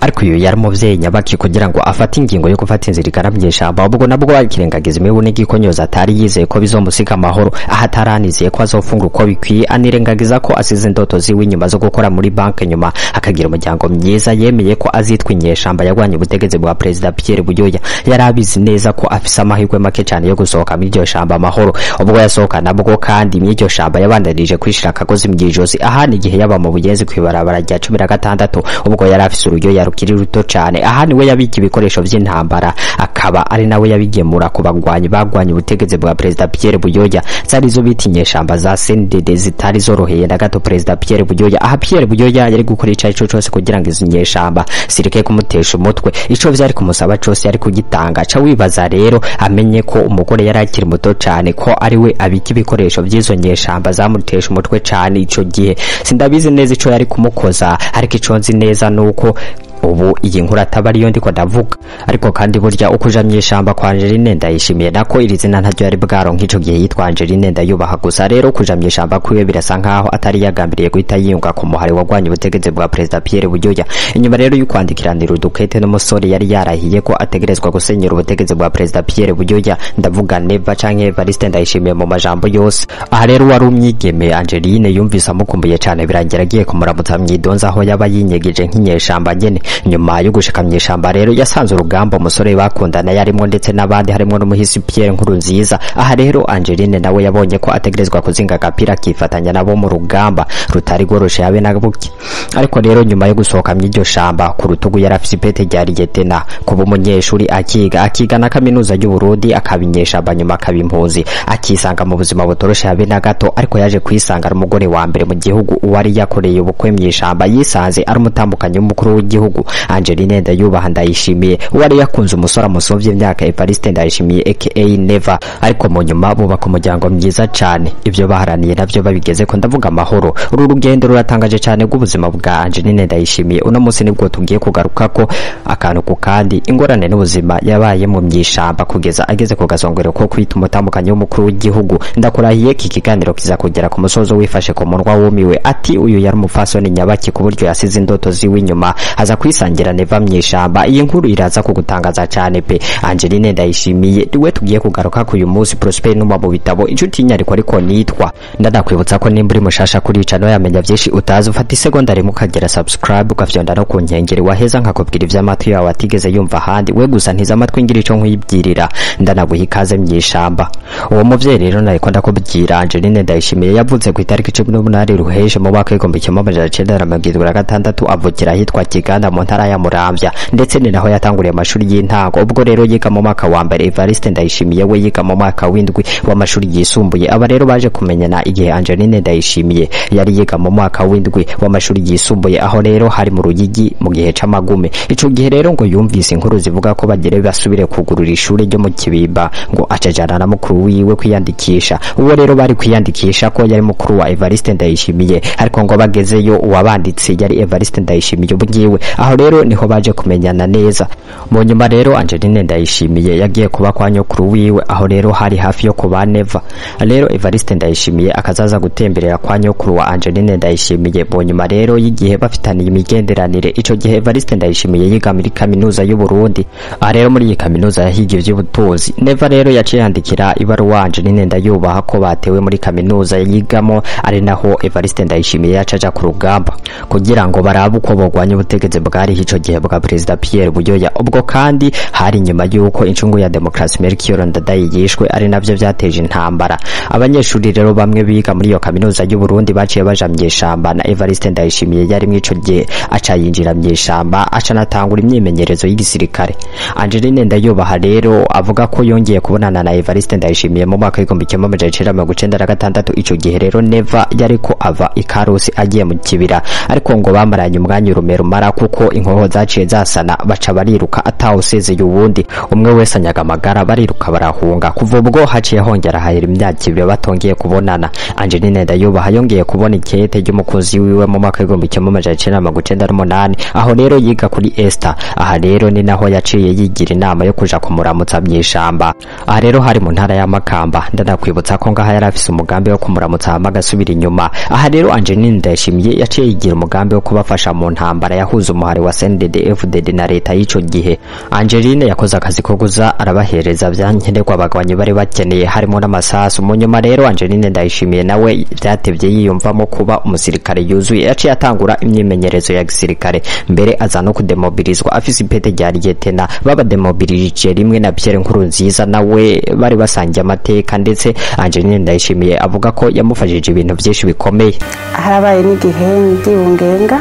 ariko uyu yari umuvyeyi nyabaki kugira ngo afate ingingo yo gufata inzira igana mw'ishamba ubwo nabwo bakirengagiza imibu n'igikonyoza atari yizeye ko bizomusika amahoro ahataraniziye ko azofunga uko bikwiye anirengagiza ko asize indoto ziwe inyuma zo gukora muri banke nyuma akagira umuryango myiza yemeye ko azitwa inyeshamba yagwanye ubutegetsi bwa Perezida Pierre Buyoya yari abizi neza ko afise amahirwe make cyane yo gusohoka muri iryo shamba amahoro ubwo yasohoka nabwo kandi muri iryo shamba yabandanije kwishira akagozi mwijozi ahani igihe yaba mu bugenzi kwibarabara rya 16 ubwo yari afise uruyo yarukiri ruto cyane ahani we yabiki ibikoresho vy'intambara akaba ari nawe yabigemura ku bagwanyi bagwanye ubutegetsi bwa Perezida Pierre Buyoya zari zo bitinyeshamba za CNDD zitari zoroheye na gato Perezida Pierre Buyoya aha Pierre Buyoya yari gukora ico cyose kugira ngo izinyeshamba sirike kumutesha umutwe ico vyari kumusaba cyose yari kugitanga ca wibaza rero amenye ko umugore yari akiri muto cyane ko ari we abiki ibikoresho by'izo nyeshamba zamutesha umutwe cyane ico gihe sindabizi neza ico yari kumukoza ariko ico nzi neza nuko ubu iyi nkuru atabari yo ndiko ndavuga ariko kandi burya ukuja mw'ishamba kwa Angeline Ndayishimiye nako iri zina ntaryo yari bwaro nk'ico gihe yitwa Angeline Ndayubaha gusa rero kuja mw'ishamba kwiwe birasa nkaho atari yagambiriye guhita yiyunga ku muhari wagwanye ubutegetsi bwa Perezida Pierre Buyoya inyuma rero y'ukwandikiranira udukete n'umusore yari yarahiye ko ategerezwa gusenyera ubutegetsi bwa Perezida Pierre Buyoya ndavuga Neva canke Evariste Ndayishimiye mu majambo yose aha rero wari umwigeme Angeline yumvise amukumbuye cyane birangira agiye kumuramutsa mw'idonza aho yaba yinyegeje nk'inyeshamba nyene nyuma yo gushika mw'ishamba rero yasanze urugamba umusore bakundana yarimo ndetse n'abandi harimo n'umuhisi Pierre Nkurunziza aha rero Angeline nawe yabonye ko ategerezwa kuzinga agapira akifatanya nabo mu rugamba rutari goroshe yabe na buki ariko rero nyuma yo gusohoka mw'iryo shamba ku rutugu yarafise ipete rya lieutenant kuba umunyeshuri akiga na kaminuza y'u Burundi akabinyeshamba nyuma akabimpuzi akisanga mu buzima butoroshe yabe na gato ariko yaje kwisanga ari umugore wa mbere mu gihugu uwari yakoreye ubukwe mw'ishamba yisanze ari umutambukanyi w'umukuru w'igihugu Angeline Ndayubaha Ndayishimiye wari yakunze umusore amusovye imyaka Evariste Ndayishimiye aka Neva ariko mu nyuma bubaka umuryango myiza cyane ibyo baharaniye navyo babigeze ko ndavuga amahoro uru rugendo ruratangaje cyane rw'ubuzima bwa Angeline Ndayishimiye uno munsi nibwo tugiye kugaruka ko akantu ku kandi ingorane n'ubuzima yabaye mu myishamba kugeza ageze ku gasongero ko kwita umutambukanyi w'umukuru w'igihugu ndakurahiye iki kiganiro kiza kugera ku musozo wifashe ku munwa wumiwe ati uyu yari umufasoni nyabaki ku buryo yasize indoto ziwe inyuma aza kwisangira Neva mw'ishamba iyi nkuru iraza kugutangaza cyane pe Angeline Ndayishimiye niwe tugiye kugaruka ku uyu munsi Prosper numa mu bitabo inshuti nyariko ariko nitwa ndadakwibutsa ko nimburi mushasha kuri cano yamenya byinshi utazi ufata isegonda rimwe ukagera subscribe ukafyonda no kunkengeri waheza nkakubwira ivy'amatwi yawe atigeze yumva handi we gusa ntiza amatwi ngira ico nkwibwirira ndanaguha ikaze mw'ishamba uwo muvyeyi rero nariko ndakubwira Angeline Ndayishimiye yavuze ku itariki 18 ruheshe mu mwaka w'1976 avukira hitwa Kiganda mu ntara ya Muramvya ndetse ni naho yatanguriye amashuri y'intango ubwo rero yiga mu mwaka wa mbere Evariste Ndayishimiye we yiga mu mwaka w'indwi w'amashuri yisumbuye aba rero baje kumenyana igihe Angeline Ndayishimiye yari yiga mu mwaka w'indwi w'amashuri yisumbuye aho rero hari mu Ruyigi mu gihe c'amagume ico gihe rero ngo yumvise inkuru zivuga ko bagere basubire kugurura ishuri ryo mu Kibimba ngo acajana na mukuru wiwe kwiyandikisha uwo rero bari kwiyandikisha ko yari mukuru wa Evariste Ndayishimiye ariko ngo bagezeyo uwabanditse yari Evariste Ndayishimiye ubwiwe aho rero niho baje kumenyana neza mu nyuma rero Angeline Ndayishimiye yagiye kuba kwa nyokuru wiwe aho rero hari hafi yo kuba Neva rero Evariste Ndayishimiye akazaza gutemberera kwa nyokuru wa Angeline Ndayishimiye mu nyuma rero y'igihe bafitaniye imigenderanire ico gihe Evariste Ndayishimiye yiga muri kaminuza y'u Burundi rero muri iyi kaminuza yahigiye ivy'ubutunzi Neva rero yaciye yandikira ibaruwa Angeline Ndayubaha ko batewe muri kaminuza yigamo ari naho Evariste Ndayishimiye yacaja ku rugamba kugira ngo barabe uko bogwanya ubutegetsi bwari ico gihe bwa Perezida Pierre Buyoya ubwo kandi hari nyuma y'uko incungu ya Demokarasi Melchior Ndadaye yishwe ari navyo vyateje intambara abanyeshuri rero bamwe biga muri iyo kaminuza y'u Burundi baciye baja mw'ishamba na Evariste Ndayishimiye yari mwico gihe aca yinjira mw'ishamba aca natangura imyimenyerezo y'igisirikare Angeline Ndayubaha rero avuga ko yongeye kubonana na Evariste Ndayishimiye mu mwaka w'1996 ico gihe rero Neva yariko ava ikarusi agiye mu kibira ariko ngo bamaranye umwanya urumera kuko inkoho zaciye zasana baca bariruka atawusezeye ubundi umwe wese anyaga amagara bariruka barahunga kuva ubwo haciye hongera hahera imyaka ibiri batongeye kubonana Angeline Ndayubaha yongeye kubona ikete ry'umukozi wiwe mu mwaka w'1998 aho rero yiga kuri Esther aha rero ni naho yaciye yigira inama yo kuja kumuramutsa mw'ishamba aha rero hari mu ntara ya Makamba ndanakwibutsa ko ngaha yarafise umugambi wo kumuramutsa amagasubira inyuma aha rero Angeline Ndayishimiye yaciye yigira umugambi wo kubafasha mu ntambara yahuza n'umuhari wa CNDD-FDD na leta y'ico gihe. Angeline yakoze akazi ko guza arabahereza vyankenerwa abagwanyi bari bakeneye harimo n'amasasu. Mu nyuma rero Angeline Ndayishimiye nawe byatevye yiyumvamo kuba umusirikare yuzuye, yaciye atangura imyimenyerezo ya gisirikare, mbere aza no kudemobilizwa afise ipete rya lieutenant. Baba demobilije rimwe na Pierre Nkurunziza nawe bari basangiye amateka, ndetse Angeline Ndayishimiye avuga ko yamufashije ibintu byinshi bikomeye. Harabaye n'igihe ndi Bungenga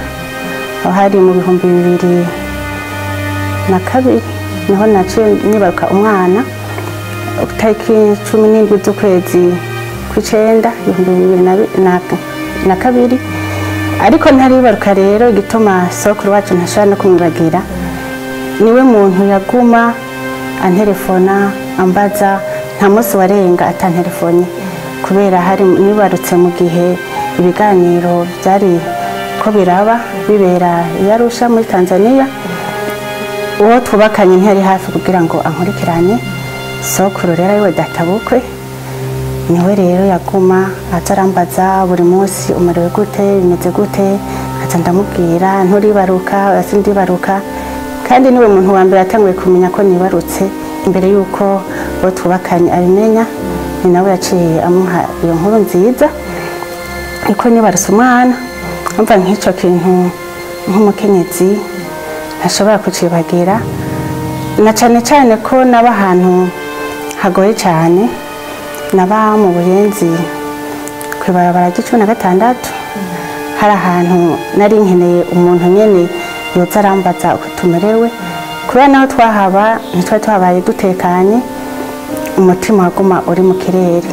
aho hari mu 2002 niho naciye nibaruka umwana utariki 17 z'ukwezi kw'icenda 2002, ariko ntaribaruka rero igituma sokuru wacu ntashobora no kumwibagira, niwe muntu yaguma antelefona ambaza, nta munsi warenga atantelefone, kubera hari nibarutse mu gihe ibiganiro byari ko biraba bibera Yarusha muri Tanzania. Uwo twubakanye ntiyari hafi kugira ngo ankurikirane. Sokuru rero ariwe databukwe, niwe rero yaguma azarambaza buri munsi umuriwe gute, bimeze gute, aza ndamubwira nturibaruka sindibaruka, kandi niwe muntu wa mbere atanguye kumenya ko nibarutse imbere yuko bo twubakanye abimenya. Ni nawe yaciye amuha iyo nkuru nziza iko nibarutse umwana. Umva nk'icyo kintu nk'umukenyezi ntashobora kucibagira, na cyane cyane ko naba ahantu hagoye cyane, naba mu Buyenzi kwibarabara ry'16, hari ahantu nari nkeneye umuntu nyene yoza arambaza uko tumerewe, kubera naho twahaba ntitwari tuhabaye dutekanye, umutima waguma uri mu kirere.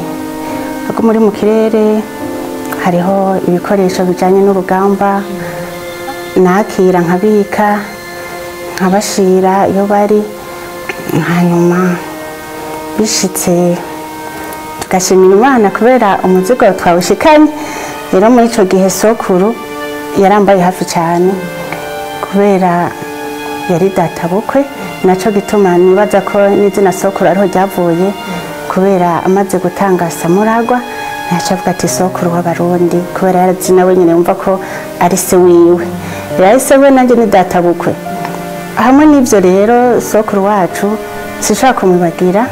Aguma uri mu kirere, hariho ibikoresho bijanye n'urugamba nakira nkabika nkabashira iyo bari, hanyuma bishitse tugashimira Imana kubera umuzigo twawushikanye. Rero muri ico gihe sokuru yarambaye hafi cyane kubera yari databukwe, naco gituma nibaza ko n'izina sokuru ariho ryavuye, kubera amaze gutanga Samuragwa nacavuga ati sokuru w'Abarundi, kubera yarazi nawe nyine yumva ko ari se wiwe. Rero se we nanjye ni databukwe. Hamwe n'ivyo rero sokuru wacu sishaka kumubagira.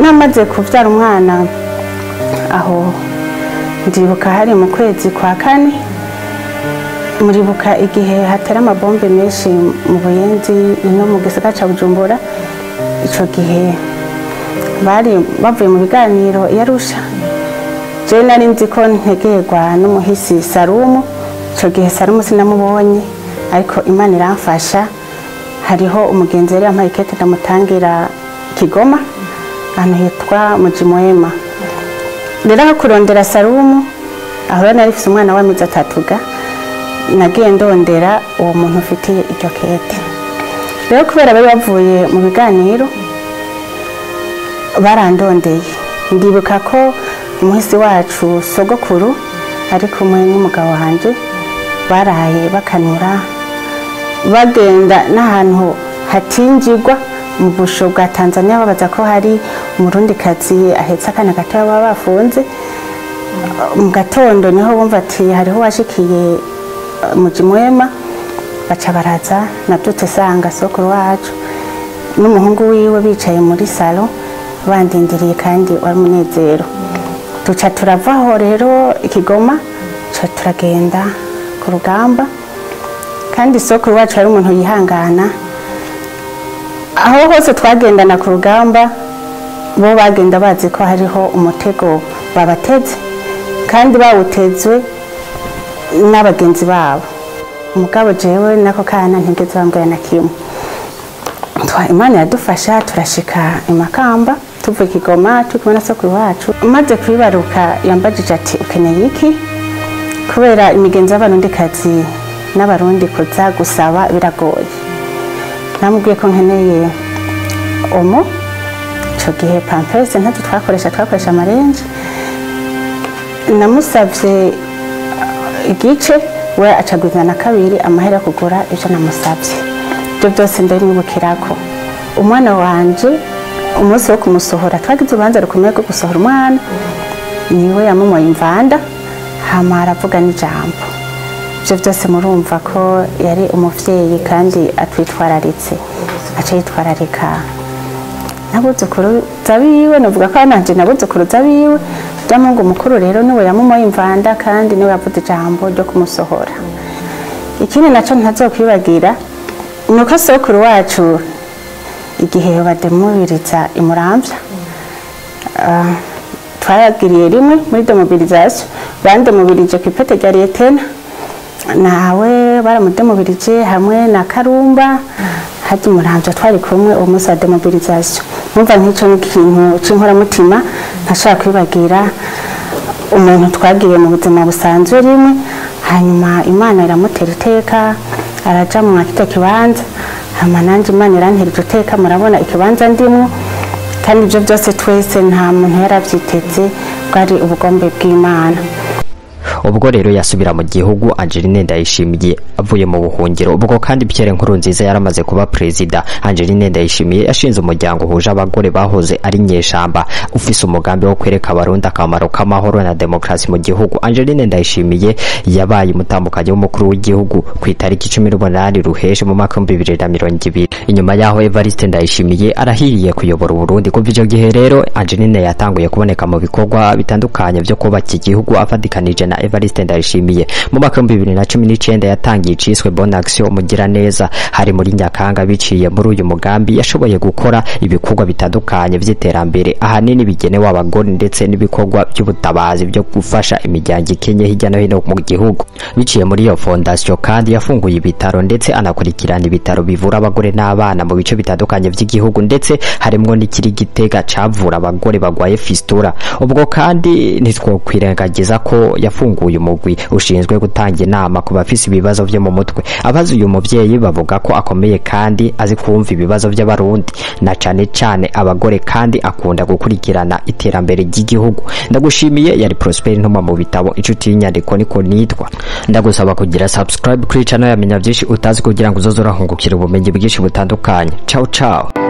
Namaze kuvyara umwana aho ndibuka hari mu kwezi kwa kane, muribuka igihe hatera amabombe menshi mu Buyenzi no mu gisagara ca Bujumbura. Ico gihe bari bavuye mu biganiro Yarusha, je nari nzi ko ntegerwa n'umuhisi Salumu. Ico gihe Salumu sinamubonye, ariko Imana iramfasha, hariho umugenzi yari yampaye ikete ndamutangira Kigoma ahantu hitwa mu Jimwema. Rero aho kurondera Salumu, aho nari mfise umwana w'amezi 3, nagiye ndondera uwo muntu ufitiye iryo kete. Rero kubera bari bavuye mu biganiro barandondeye, ndibuka ko umuhisi wacu sogokuru ari kumwe n'umugabo wanje baraye bakanura bagenda n'ahantu hatinjirwa mu busho bwa Tanzania, babaza ko hari umurundikazi ahetse akana gato baba bafunze. Mu gatondo niho bumva ati hariho washikiye mu Jimwema, baca baraza nabyutse sanga sokuru wacu n'umuhungu wiwe bicaye muri salo bandindiriye, kandi wari umunezero. Tuca turavaho rero Ikigoma, tuca turagenda ku rugamba, kandi sokuru wacu ari umuntu yihangana. Aho hose twagendana ku rugamba bo bagenda bazi ko hariho umutego babateze, kandi bawutezwe n'abagenzi babo. Umugabo jewe nako kana ntigeze bambwira na kimwe. Imana yadufasha turashika Imakamba, tuvuye Kigoma tukibona sokuru wacu. Maze kwibaruka yambajije ati ukeneye iki, kubera imigenzo y'Abarundikazi n'Abarundi kuza gusaba biragoye. Namubwiye ko nkeneye omo. Ico gihe pampers ntazo twakoresha amarenje. Namusavye igice, we acagwizana kabiri amahera kugura ivyo namusavye. Ibyo byose ndabimwibukirako. Umwana wanje umunsi wo kumusohora twagize ubanza rukomeye ko gusohora umwana, niwe yamumoye imvanda hama aravuga n'ijambo. ibyo byose murumva ko yari umuvyeyi kandi atwitwararitse, aca yitwararika nabuzukuru zabiwe. Novuga ko nanje nabuzukuru zabiwe. Mungu mukuru rero niwe yamumoye imvanda kandi niwe yavuze ijambo ryo kumusohora. Ikindi naco ntazokwibagira nuko sokuru wacu igihe bademubiriza imuramvya, twayagiriye rimwe muri demobilisation, bandemubirije ku ipete rya Lieutenant, nawe baramudemubirije hamwe na Karumba hadi muramvya twari kumwe uwo munsi wa demobilisation. Numva nk'ico n'ikintu c'inkoramutima ntashaka kwibagira, umuntu twagiye mu buzima busanzwe rimwe, hanyuma Imana iramutera iteka araja mu akita kibanza, hama nanje Imana irantera iteka, murabona ikibanza ndimwo, kandi ibyo byose twese nta muntu yaravyiteze, bwari ubugombe bw'Imana. Ubwo rero yasubira mu gihugu Angeline Ndayishimiye avuye mu buhungiro. Ubwo kandi Pierre Nkurunziza yaramaze kuba president. Angeline Ndayishimiye yashinze umuryango huje abagore bahoze ari nyeshamba ufise umugambi wo kwereka abarundi akamaro k'amahoro na demokrasi mu gihugu. Angeline Ndayishimiye yabaye umutambukanyi w'umukuru w'igihugu ku itariki 18 Ruheshi mu mwaka 2020. Inyuma yaho Evariste Ndayishimiye arahiriye kuyobora Burundi. Kuva icyo gihe rero Angeline yatanguye kuboneka mu bikorwa bitandukanye byo kubaka igihugu afadikanije na Evariste Ndayishimiye. Mu mwaka 2019 yatangiye iciswe Bonne Action mugira neza, hari muri Nyakanga. Biciye muri uyu mugambi yashoboye gukora ibikorwa bitandukanye by'iterambere ahanini bigenewe abagore ndetse n'ibikorwa by'ubutabazi byo gufasha imiryango ikenye hirya no hino mu gihugu. Biciye muri iyo fondation kandi yafunguye ibitaro ndetse anakurikirana ibitaro bivura abagore n'abana mu bice bitandukanye by'igihugu, ndetse harimo n'ikiri Gitega cavura abagore bagwaye fistula. Ubwo kandi ntitwokwirengagiza ko yafunguye umugwi ushinzwe gutanga inama ku bafise ibibazo byo mu mutwe. Abazi uyu muvyeyi bavuga ko akomeye kandi azi kumva ibibazo by'abarundi na cane cane abagore, kandi akunda gukurikirana iterambere ry'igihugu. Ndagushimiye. Yari Prosper Ntuma mu bitabo inshuti y'inyandiko niko nitwa. Ndagusaba kugira subscribe kuri channel ya Menya Byinshi utazi kugira ngo uzozora hungukira ubumenyi bwinshi butandukanye. Ciao ciao.